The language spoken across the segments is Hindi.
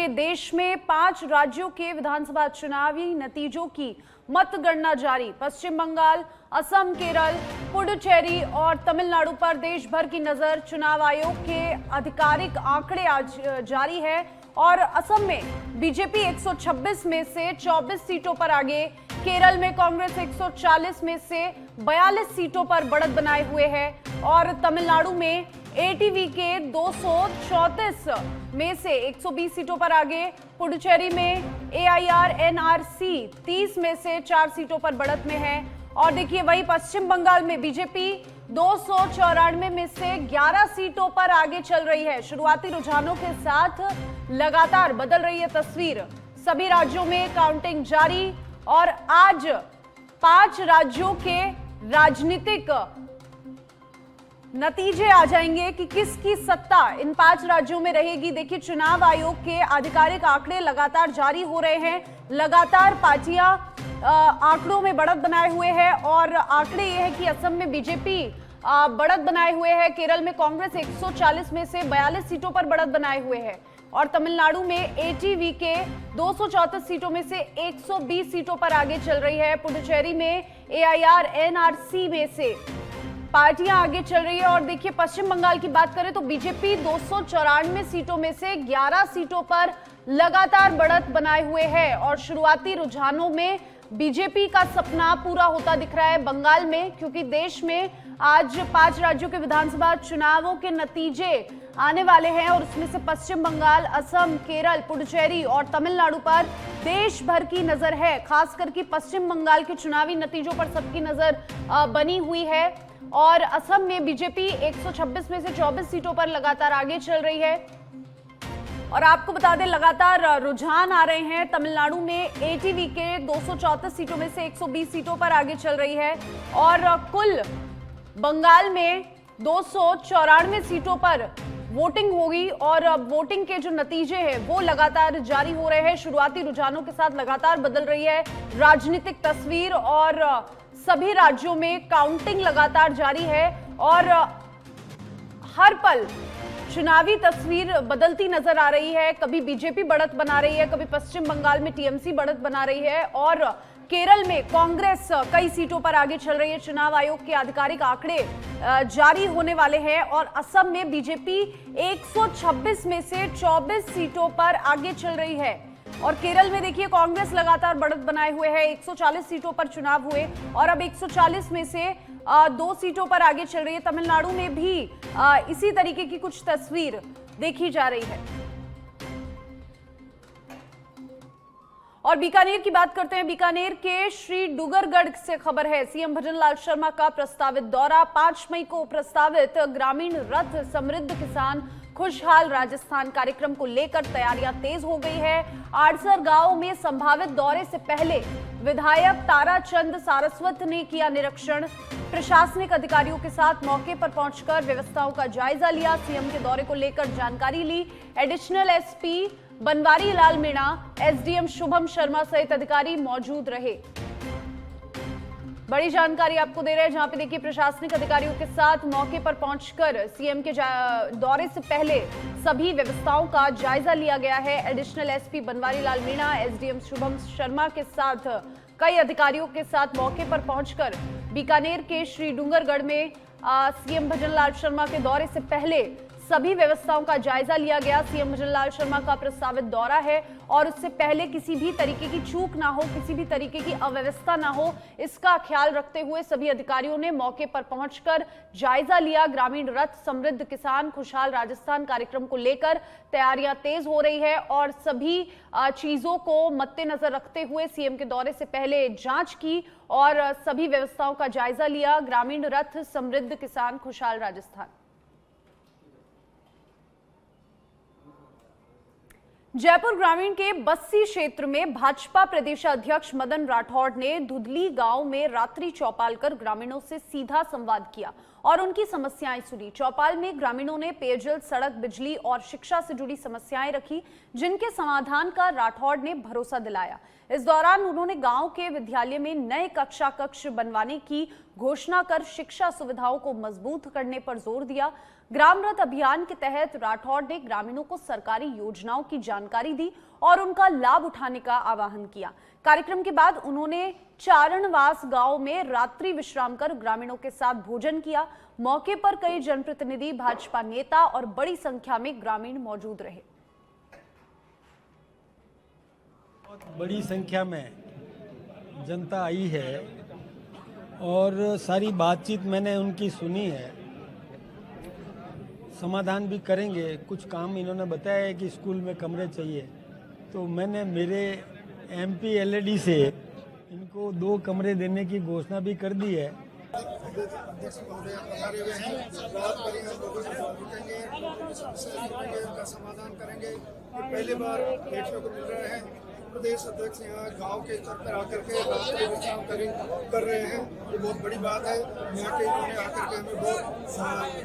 पूरे देश में 5 राज्यों के विधानसभा चुनावी नतीजों की मतगणना जारी। पश्चिम बंगाल, असम, केरल, पुडुचेरी और तमिलनाडु पर देश भर की नजर। चुनाव आयोग के आधिकारिक आंकड़े आज जारी है और असम में बीजेपी 126 में से 24 सीटों पर आगे, केरल में कांग्रेस 140 में से 42 सीटों पर बढ़त बनाए हुए है और तमिलनाडु में एटीवी के 234 में से 120 सीटों पर आगे, पुडुचेरी में एआईआर-एनआरसी 30 में से 4 सीटों पर बढ़त में है। और देखिए वही पश्चिम बंगाल में बीजेपी 294 में से 11 सीटों पर आगे चल रही है। शुरुआती रुझानों के साथ लगातार बदल रही है तस्वीर। सभी राज्यों में काउंटिंग जारी और आज 5 राज्यों के राजनीतिक नतीजे आ जाएंगे कि किसकी सत्ता इन 5 राज्यों में रहेगी। देखिए चुनाव आयोग के आधिकारिक आंकड़े लगातार जारी हो रहे हैं। लगातार पार्टियां आंकड़ों में बढ़त बनाए हुए हैं और आंकड़े ये है कि असम में बीजेपी बढ़त बनाए हुए है, केरल में कांग्रेस 140 में से 42 सीटों पर बढ़त बनाए हुए है और तमिलनाडु में एटीवी के 234 सीटों में से 120 सीटों पर आगे चल रही है। पुडुचेरी में एआईआर-एनआरसी में से पार्टियां आगे चल रही है। और देखिए पश्चिम बंगाल की बात करें तो बीजेपी 294 सीटों में से 11 सीटों पर लगातार बढ़त बनाए हुए है और शुरुआती रुझानों में बीजेपी का सपना पूरा होता दिख रहा है बंगाल में, क्योंकि देश में आज 5 राज्यों के विधानसभा चुनावों के नतीजे आने वाले हैं और उसमें से पश्चिम बंगाल, असम, केरल, पुडुचेरी और तमिलनाडु पर देश भर की नजर है। खासकर कि पश्चिम बंगाल के चुनावी नतीजों पर सबकी नजर बनी हुई है और असम में बीजेपी 126 में से 24 सीटों पर लगातार आगे चल रही है। और आपको बता दें लगातार रुझान आ रहे हैं। तमिलनाडु में एटीवी के 234 सीटों में से 120 सीटों पर आगे चल रही है और कुल बंगाल में 294 सीटों पर वोटिंग होगी और वोटिंग के जो नतीजे हैं वो लगातार जारी हो रहे हैं। शुरुआती रुझानों के साथ लगातार बदल रही है राजनीतिक तस्वीर और सभी राज्यों में काउंटिंग लगातार जारी है और हर पल चुनावी तस्वीर बदलती नजर आ रही है। कभी बीजेपी बढ़त बना रही है, कभी पश्चिम बंगाल में टीएमसी बढ़त बना रही है और केरल में कांग्रेस कई सीटों पर आगे चल रही है। चुनाव आयोग के आधिकारिक आंकड़े जारी होने वाले हैं और असम में बीजेपी 126 में से 24 सीटों पर आगे चल रही है और केरल में देखिए कांग्रेस लगातार बढ़त बनाए हुए है। 140 सीटों पर चुनाव हुए और अब 140 में से 2 सीटों पर आगे चल रही है। तमिलनाडु में भी इसी तरीके की कुछ तस्वीर देखी जा रही है। और बीकानेर की बात करते हैं। बीकानेर के श्री डूंगरगढ़ से खबर है, सीएम भजनलाल शर्मा का प्रस्तावित दौरा। 5 मई को प्रस्तावित ग्रामीण रथ समृद्ध किसान खुशहाल राजस्थान कार्यक्रम को लेकर तैयारियां तेज हो गई है। आड़सर गांव में संभावित दौरे से पहले विधायक ताराचंद सारस्वत ने किया निरीक्षण। प्रशासनिक अधिकारियों के साथ मौके पर पहुंचकर व्यवस्थाओं का जायजा लिया। सीएम के दौरे को लेकर जानकारी ली। Additional SP Banwari Lal Meena, SDM Shubham Sharma सहित अधिकारी मौजूद रहे। बड़ी जानकारी आपको दे रहे हैं जहां पे देखिए प्रशासनिक अधिकारियों के साथ मौके पर पहुंचकर सीएम के दौरे से पहले सभी व्यवस्थाओं का जायजा लिया गया है। Additional SP Banwari Lal Meena, SDM Shubham Sharma के साथ कई अधिकारियों के साथ मौके पर पहुंचकर बीकानेर के श्री डूंगरगढ़ में सीएम भजनलाल शर्मा के दौरे से पहले सभी व्यवस्थाओं का जायजा लिया गया। सीएम भजनलाल शर्मा का प्रस्तावित दौरा है और उससे पहले किसी भी तरीके की चूक ना हो, किसी भी तरीके की अव्यवस्था ना हो, इसका ख्याल रखते हुए सभी अधिकारियों ने मौके पर पहुंचकर जायजा लिया। ग्रामीण रथ समृद्ध किसान खुशहाल राजस्थान कार्यक्रम को लेकर तैयारियां तेज हो रही है और सभी चीजों को मद्देनजर रखते हुए सीएम के दौरे से पहले जांच की और सभी व्यवस्थाओं का जायजा लिया। ग्रामीण रथ समृद्ध किसान खुशहाल राजस्थान। जयपुर ग्रामीण के बस्सी क्षेत्र में भाजपा प्रदेश अध्यक्ष मदन राठौड़ ने धुधली गांव में रात्रि चौपाल कर ग्रामीणों से सीधा संवाद किया और उनकी समस्याएं सुनी। चौपाल में ग्रामीणों ने पेयजल, सड़क, बिजली और शिक्षा से जुड़ी समस्याएं रखी, जिनके समाधान का राठौड़ ने भरोसा दिलाया। इस दौरान उन्होंने गांव के विद्यालय में नए कक्ष बनवाने की घोषणा कर शिक्षा सुविधाओं को मजबूत करने पर जोर दिया। ग्राम रथ अभियान के तहत राठौड़ ने ग्रामीणों को सरकारी योजनाओं की जानकारी दी और उनका लाभ उठाने का आह्वान किया। कार्यक्रम के बाद उन्होंने चारणवास गांव में रात्रि विश्राम कर ग्रामीणों के साथ भोजन किया। मौके पर कई जनप्रतिनिधि, भाजपा नेता और बड़ी संख्या में ग्रामीण मौजूद रहे। बहुत बड़ी संख्या में जनता आई है और सारी बातचीत मैंने उनकी सुनी है। समाधान भी करेंगे। कुछ काम इन्होंने बताया है कि स्कूल में कमरे चाहिए, तो मैंने मेरे MP LAD से इनको 2 कमरे देने की घोषणा भी कर दी है। समाधान करेंगे। पहली बार देखने को मिल रहे हैं। प्रदेश अध्यक्ष यहाँ गांव के स्तर पर आकर के रात्रि विश्राम कर रहे हैं, ये बहुत बड़ी बात है। यहाँ के इन्होंने आकर के हमें बहुत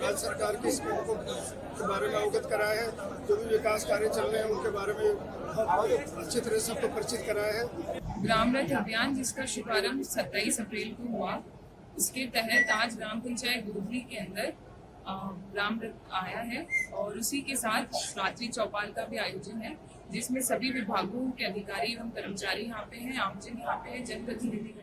राज्य सरकार की स्कीमों के बारे में अवगत कराया है। जो भी विकास कार्य चल रहे हैं उनके बारे में अच्छी तरह से सबको परिचित कराया है। ग्राम रथ अभियान जिसका शुभारंभ 27 अप्रैल को हुआ, उसके तहत आज ग्राम पंचायत गोधली के अंदर ग्राम रथ आया है और उसी के साथ रात्रि चौपाल का भी आयोजन है, जिसमें सभी विभागों के अधिकारी एवं कर्मचारी यहाँ पे हैं, आमजन यहाँ पे है, जनप्रतिनिधि।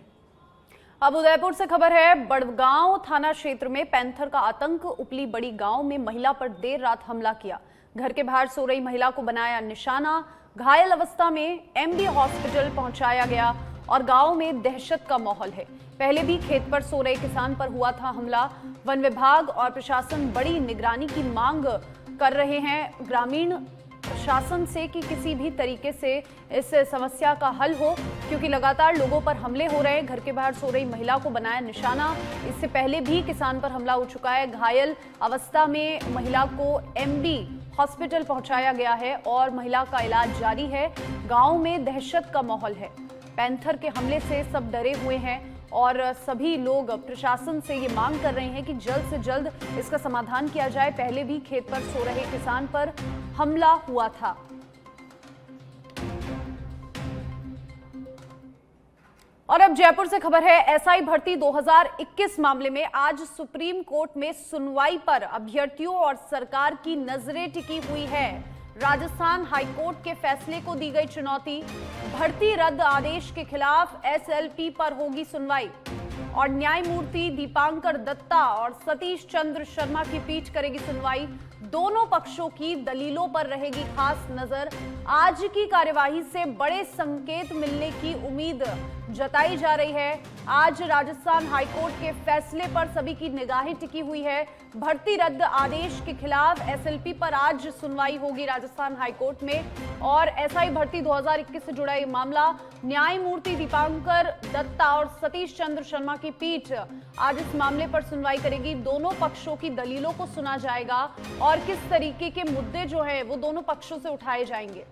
अब उदयपुर से खबर है। बड़गांव थाना क्षेत्र में पैंथर का आतंक। उपली बड़ी गांव में महिला पर देर रात हमला किया। घर के बाहर सो रही महिला को बनाया निशाना। घायल अवस्था में MB हॉस्पिटल पहुंचाया गया और गांव में दहशत का माहौल है। पहले भी खेत पर सो रहे किसान पर हुआ था हमला। वन विभाग और प्रशासन बड़ी निगरानी की मांग कर रहे हैं ग्रामीण प्रशासन से कि किसी भी तरीके से इस समस्या का हल हो, क्योंकि लगातार लोगों पर हमले हो रहे हैं। घर के बाहर सो रही महिला को बनाया निशाना। इससे पहले भी किसान पर हमला हो चुका है। घायल अवस्था में महिला को MB हॉस्पिटल पहुंचाया गया है और महिला का इलाज जारी है। गांव में दहशत का माहौल है। पैंथर के हमले से सब डरे हुए हैं और सभी लोग प्रशासन से ये मांग कर रहे हैं कि जल्द से जल्द इसका समाधान किया जाए। पहले भी खेत पर सो रहे किसान पर हमला हुआ था। और अब जयपुर से खबर है। SI भर्ती 2021 मामले में आज सुप्रीम कोर्ट में सुनवाई पर अभ्यर्थियों और सरकार की नजरें टिकी हुई है। राजस्थान हाईकोर्ट के फैसले को दी गई चुनौती। भर्ती रद्द आदेश के खिलाफ SLP पर होगी सुनवाई और न्यायमूर्ति दीपांकर दत्ता और सतीश चंद्र शर्मा की पीठ करेगी सुनवाई। दोनों पक्षों की दलीलों पर रहेगी खास नजर। आज की कार्यवाही से बड़े संकेत मिलने की उम्मीद जताई जा रही है। आज राजस्थान हाईकोर्ट के फैसले पर सभी की निगाहें टिकी हुई है। भर्ती रद्द आदेश के खिलाफ SLP पर आज सुनवाई होगी राजस्थान हाईकोर्ट में और SI भर्ती 2021 से जुड़ा ये मामला न्यायमूर्ति दीपांकर दत्ता और सतीश चंद्र शर्मा की पीठ आज इस मामले पर सुनवाई करेगी। दोनों पक्षों की दलीलों को सुना जाएगा और किस तरीके के मुद्दे जो है वो दोनों पक्षों से उठाए जाएंगे।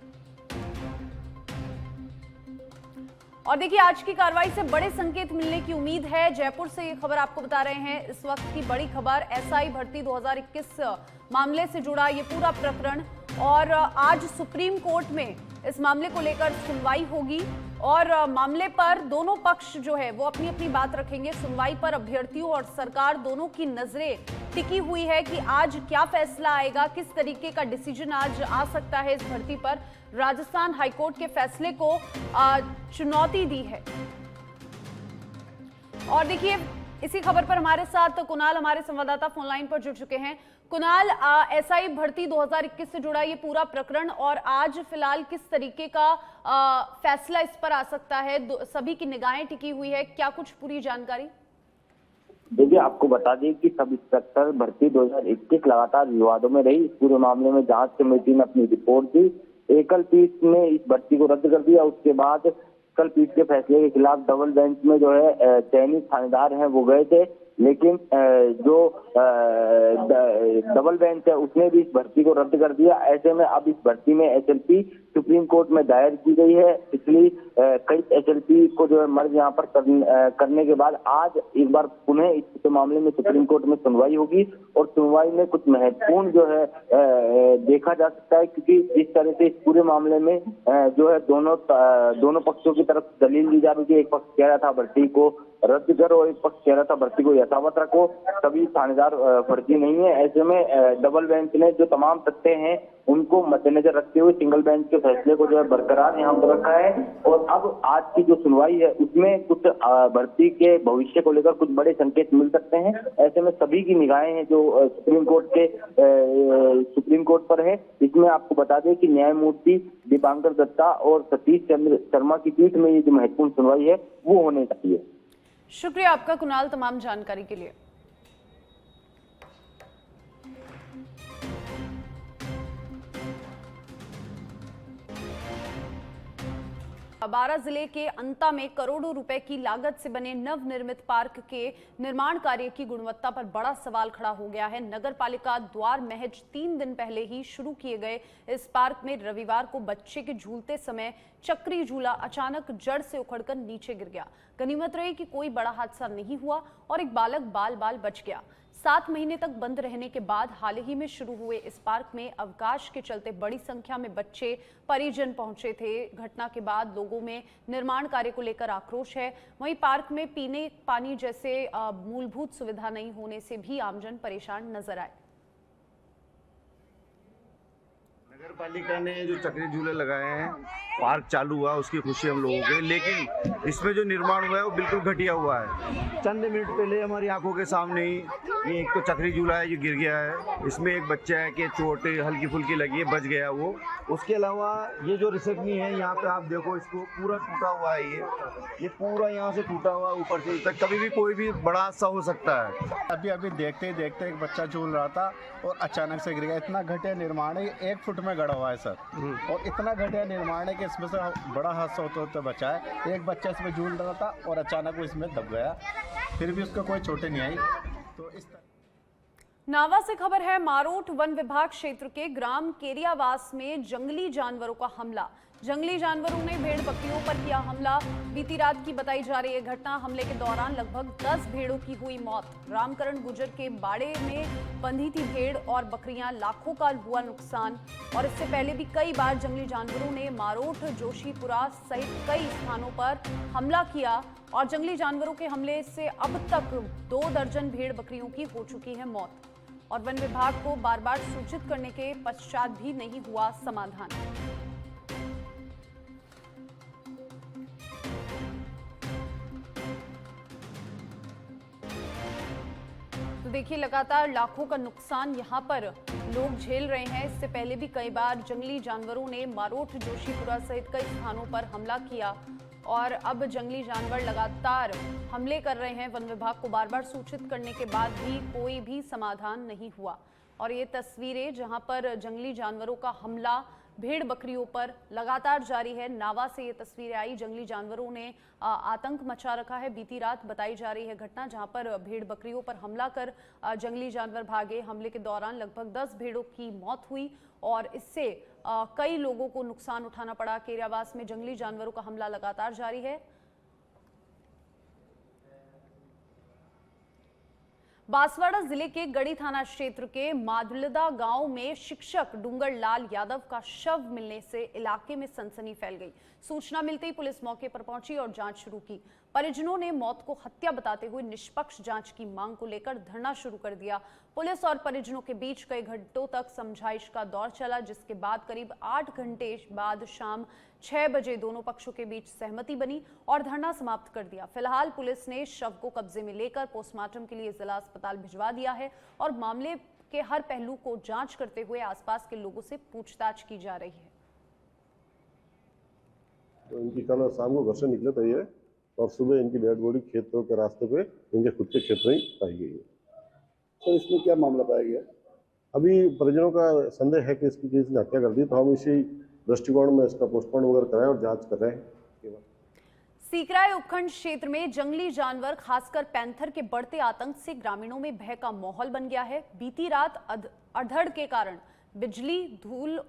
और देखिए, आज की कार्रवाई से बड़े संकेत मिलने की उम्मीद है। जयपुर से ये खबर आपको बता रहे हैं। इस वक्त की बड़ी खबर SI भर्ती 2021 मामले से जुड़ा ये पूरा प्रकरण और आज सुप्रीम कोर्ट में इस मामले को लेकर सुनवाई होगी और मामले पर दोनों पक्ष जो है वो अपनी अपनी बात रखेंगे। सुनवाई पर अभ्यर्थियों और सरकार दोनों की नजरें टिकी हुई है कि आज क्या फैसला आएगा, किस तरीके का डिसीजन आज आ सकता है। इस भर्ती पर राजस्थान हाईकोर्ट के फैसले को चुनौती दी है। और देखिए, इसी खबर पर हमारे साथ कुणाल, हमारे संवाददाता, फोन लाइन पर जुड़ चुके हैं। कुणाल, SI भर्ती 2021 से जुड़ा ये पूरा प्रकरण और आज फिलहाल किस तरीके का फैसला इस पर आ सकता है, सभी की निगाहें टिकी हुई है, क्या कुछ पूरी जानकारी? देखिए, आपको बता दें कि सब इंस्पेक्टर भर्ती 2021 लगातार विवादों में रही। इस पूरे मामले में जांच कमेटी ने अपनी रिपोर्ट दी। एकल पीठ ने इस भर्ती को रद्द कर दिया। उसके बाद कल पीठ के फैसले के खिलाफ डबल बेंच में जो है चयनित थानेदार हैं वो गए थे। लेकिन जो डबल बेंच है उसने भी इस भर्ती को रद्द कर दिया। ऐसे में अब इस भर्ती में एचएलपी सुप्रीम कोर्ट में दायर की गई है। पिछली कई एचएलपी को जो है मर्ज यहाँ पर करने के बाद आज एक बार पुनः इस मामले में सुप्रीम कोर्ट में सुनवाई होगी और सुनवाई में कुछ महत्वपूर्ण जो है देखा जा सकता है, क्योंकि जिस तरह से इस पूरे मामले में जो है दोनों पक्षों की तरफ दलील दी जा रही थी। एक पक्ष कह रहा था भर्ती को रद्द करो, एक पक्ष कह रहा था भर्ती को यथावत रखो, सभी थानेदार फर्जी नहीं है। ऐसे में डबल बेंच ने जो तमाम तथ्य हैं उनको मद्देनजर रखते हुए सिंगल बेंच के फैसले को जो है बरकरार यहाँ पर रखा है। और अब आज की जो सुनवाई है उसमें कुछ भर्ती के भविष्य को लेकर कुछ बड़े संकेत मिल सकते हैं। ऐसे में सभी की निगाहें हैं जो सुप्रीम कोर्ट पर है। इसमें आपको बता दें कि न्यायमूर्ति दीपांकर दत्ता और सतीश चंद्र शर्मा की पीठ में ये जो महत्वपूर्ण सुनवाई है वो होने चाहिए। शुक्रिया आपका कुणाल तमाम जानकारी के लिए। बारां जिले के अंता में करोड़ों रुपए की लागत से बने नवनिर्मित पार्क के निर्माण कार्य की गुणवत्ता पर बड़ा सवाल खड़ा हो गया है। नगर पालिका द्वार महज 3 दिन पहले ही शुरू किए गए इस पार्क में रविवार को बच्चे के झूलते समय चक्री झूला अचानक जड़ से उखड़कर नीचे गिर गया। गनीमत रही कि कोई बड़ा हादसा नहीं हुआ और एक बालक बाल बच गया। 7 महीने तक बंद रहने के बाद हाल ही में शुरू हुए इस पार्क में अवकाश के चलते बड़ी संख्या में बच्चे परिजन पहुंचे थे। घटना के बाद लोगों में निर्माण कार्य को लेकर आक्रोश है। वहीं पार्क में पीने पानी जैसे मूलभूत सुविधा नहीं होने से भी आमजन परेशान नजर आए। नगर पालिका ने जो चक्री झूले लगाए हैं, पार्क चालू हुआ उसकी खुशी हम लोगों की, लेकिन इसमें जो निर्माण हुआ है वो बिल्कुल घटिया हुआ है। चंद मिनट पहले हमारी आंखों के सामने ही ये एक तो चक्री झूला है, ये गिर गया है, इसमें एक बच्चा है कि चोट हल्की फुल्की लगी है, बच गया वो। उसके अलावा ये जो रिसेप्शनी है यहाँ पे आप देखो, इसको पूरा टूटा हुआ है, ये पूरा यहाँ से टूटा हुआ है ऊपर से तक, कभी भी कोई भी बड़ा हादसा हो सकता है। अभी देखते ही देखते एक बच्चा झूल रहा था और अचानक से गिर गया। इतना घटिया निर्माण है, 1 फुट में गड़ा हुआ है सर, और इतना घटिया निर्माण है कि इसमें से बड़ा हादसा होते बचा है। एक बच्चा इसमें झूल रहा था और अचानक वो इसमें दब गया, फिर भी उसको कोई चोटें नहीं आई। तो इस नावा से खबर है, मारोट वन विभाग क्षेत्र के ग्राम केरियावास में जंगली जानवरों का हमला। जंगली जानवरों ने भेड़ बकरियों पर किया हमला। बीती रात की बताई जा रही है घटना। हमले के दौरान लगभग 10 भेड़ों की हुई मौत। रामकरण गुर्जर के बाड़े में बंधी थी भेड़ और बकरियां, लाखों का हुआ नुकसान। और इससे पहले भी कई बार जंगली जानवरों ने मारोट, जोशीपुरा सहित कई स्थानों पर हमला किया और जंगली जानवरों के हमले से अब तक 2 दर्जन भेड़ बकरियों की हो चुकी है मौत। और वन विभाग को बार बार सूचित करने के पश्चात भी नहीं हुआ समाधान। तो देखिए, लगातार लाखों का नुकसान यहाँ पर लोग झेल रहे हैं। इससे पहले भी कई बार जंगली जानवरों ने मारोट, जोशीपुरा सहित कई स्थानों पर हमला किया और अब जंगली जानवर लगातार हमले कर रहे हैं। वन विभाग को बार बार सूचित करने के बाद भी कोई भी समाधान नहीं हुआ। और ये तस्वीरें जहां पर जंगली जानवरों का हमला भेड़ बकरियों पर लगातार जारी है। नावा से ये तस्वीरें आई। जंगली जानवरों ने आतंक मचा रखा है। बीती रात बताई जा रही है घटना जहां पर भेड़ बकरियों पर हमला कर जंगली जानवर भागे। हमले के दौरान लगभग 10 भेड़ों की मौत हुई और इससे कई लोगों को नुकसान उठाना पड़ा। केरियावास में जंगली जानवरों का हमला लगातार जारी है। बांसवाड़ा जिले के गढ़ी थाना क्षेत्र के मादुलदा गांव में शिक्षक डूंगर लाल यादव का शव मिलने से इलाके में सनसनी फैल गई। सूचना मिलते ही पुलिस मौके पर पहुंची और जांच शुरू की। परिजनों ने मौत को हत्या बताते हुए निष्पक्ष जांच की मांग को लेकर धरना शुरू कर दिया। पुलिस और परिजनों के बीच कई घंटों तक समझाइश का दौर चला, जिसके बाद करीब 8 घंटे बाद शाम 6 बजे दोनों पक्षों के बीच सहमति बनी और धरना समाप्त कर दिया। फिलहाल पुलिस ने शव को कब्जे में लेकर पोस्टमार्टम के लिए जिला अस्पताल भिजवा दिया है और मामले के हर पहलू को जांच करते हुए आसपास के लोगों से पूछताछ की जा रही है। तो इनकी कल शाम को घर से निकले थे ये, और सुबह इनकी डेड बॉडी खेतों के रास्ते पे इनके खुद के खेत में ही पाई गई है। तो इसमें क्या मामला पाया गया? अभी परिजनों का संदेह है कि इसकी किसी ने हत्या कर दी, तो हम इसी दृष्टिकोण में इसका पोस्टमार्टम वगैरह कराएं और जांच कर रहे हैं। सीकराय उपखंड क्षेत्र में जंगली जानवर खासकर पैंथर के बढ़ते आतंक से ग्रामीणों में भय का माहौल बन गया है। बीती रात अधड़ के कारण बिजली धूल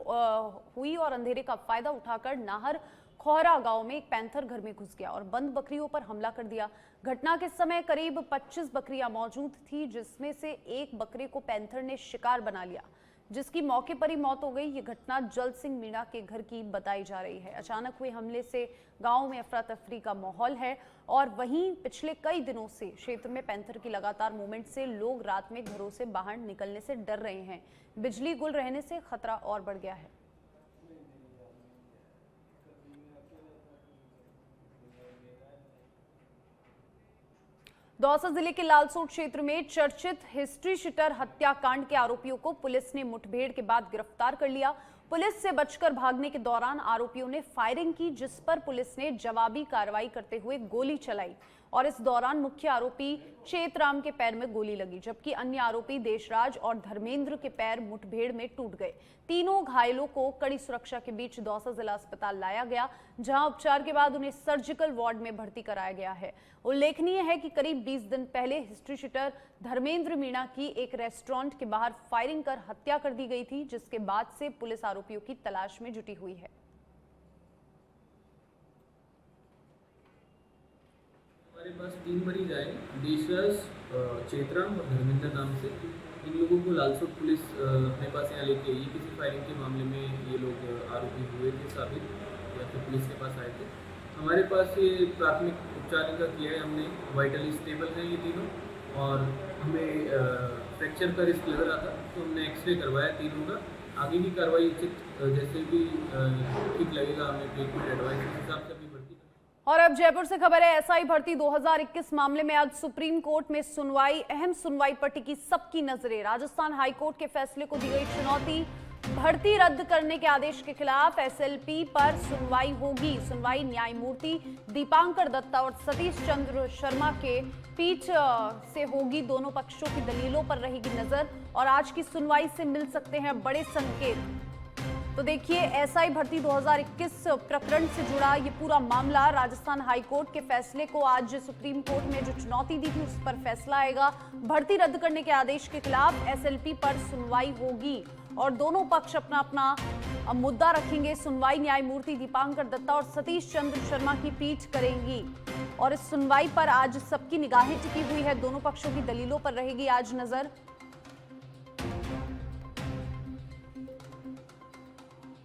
हुई और अंधेरे का फायदा उठाकर नाहर खोहरा गांव में एक पैंथर घर में घुस गया और बंद बकरियों पर हमला कर दिया। घटना के समय करीब 25 बकरियां मौजूद थी, जिसमें से एक बकरे को पैंथर ने शिकार बना लिया, जिसकी मौके पर ही मौत हो गई। ये घटना जल सिंह मीणा के घर की बताई जा रही है। अचानक हुए हमले से गांव में अफरा तफरी का माहौल है और वहीं पिछले कई दिनों से क्षेत्र में पैंथर की लगातार मूवमेंट से लोग रात में घरों से बाहर निकलने से डर रहे हैं। बिजली गुल रहने से खतरा और बढ़ गया है। दौसा जिले के लालसोट क्षेत्र में चर्चित हिस्ट्री शीटर हत्याकांड के आरोपियों को पुलिस ने मुठभेड़ के बाद गिरफ्तार कर लिया। पुलिस से बचकर भागने के दौरान आरोपियों ने फायरिंग की, जिस पर पुलिस ने जवाबी कार्रवाई करते हुए गोली चलाई और इस दौरान मुख्य आरोपी चेतराम के पैर में गोली लगी, जबकि अन्य आरोपी देशराज और धर्मेंद्र के पैर मुठभेड़ में टूट गए। तीनों घायलों को कड़ी सुरक्षा के बीच दौसा जिला अस्पताल लाया गया, जहां उपचार के बाद उन्हें सर्जिकल वार्ड में भर्ती कराया गया है। उल्लेखनीय है कि करीब 20 दिन पहले हिस्ट्री शीटर धर्मेंद्र मीणा की एक रेस्टोरेंट के बाहर फायरिंग कर हत्या कर दी गई थी, जिसके बाद से पुलिस आरोपियों की तलाश में जुटी हुई है। हमारे पास 3 मरीज आए, देशराज, चेतराम और धर्मेंद्र नाम से। इन लोगों को लालसोट पुलिस अपने पास यहाँ लेके आई। किसी फायरिंग के मामले में ये लोग आरोपी हुए थे साबित, या फिर पुलिस के पास आए थे। हमारे पास ये प्राथमिक उपचार इनका किया है हमने। वाइटली स्टेबल हैं ये तीनों और हमें फ्रैक्चर का रिस्क लग रहा था, तो हमने एक्सरे करवाया तीनों का। आगे की कार्रवाई उचित जैसे भी ठीक लगेगा हमें ट्रीटमेंट एडवाइस के हिसाब से भी भर्ती। और अब जयपुर से खबर है, एसआई भर्ती 2021 मामले में आज सुप्रीम कोर्ट में सुनवाई। अहम सुनवाई पर टिकी सबकी नजरें। राजस्थान हाईकोर्ट के फैसले को दी गई चुनौती। भर्ती रद्द करने के आदेश के खिलाफ एसएलपी पर सुनवाई होगी। सुनवाई न्यायमूर्ति दीपांकर दत्ता और सतीश चंद्र शर्मा के पीठ से होगी। दोनों पक्षों की दलीलों पर रहेगी नजर और आज की सुनवाई से मिल सकते हैं बड़े संकेत। तो देखिए, एसआई भर्ती 2021 प्रकरण से जुड़ा ये पूरा मामला, राजस्थान हाईकोर्ट के फैसले को आज सुप्रीम कोर्ट में जो चुनौती दी थी उस पर फैसला आएगा। भर्ती रद्द करने के आदेश के खिलाफ एसएलपी पर सुनवाई होगी और दोनों पक्ष अपना अपना मुद्दा रखेंगे। सुनवाई न्यायमूर्ति दीपांकर दत्ता और सतीश चंद्र शर्मा की पीठ करेंगी और इस सुनवाई पर आज सबकी निगाहें टिकी हुई है। दोनों पक्षों की दलीलों पर रहेगी आज नजर।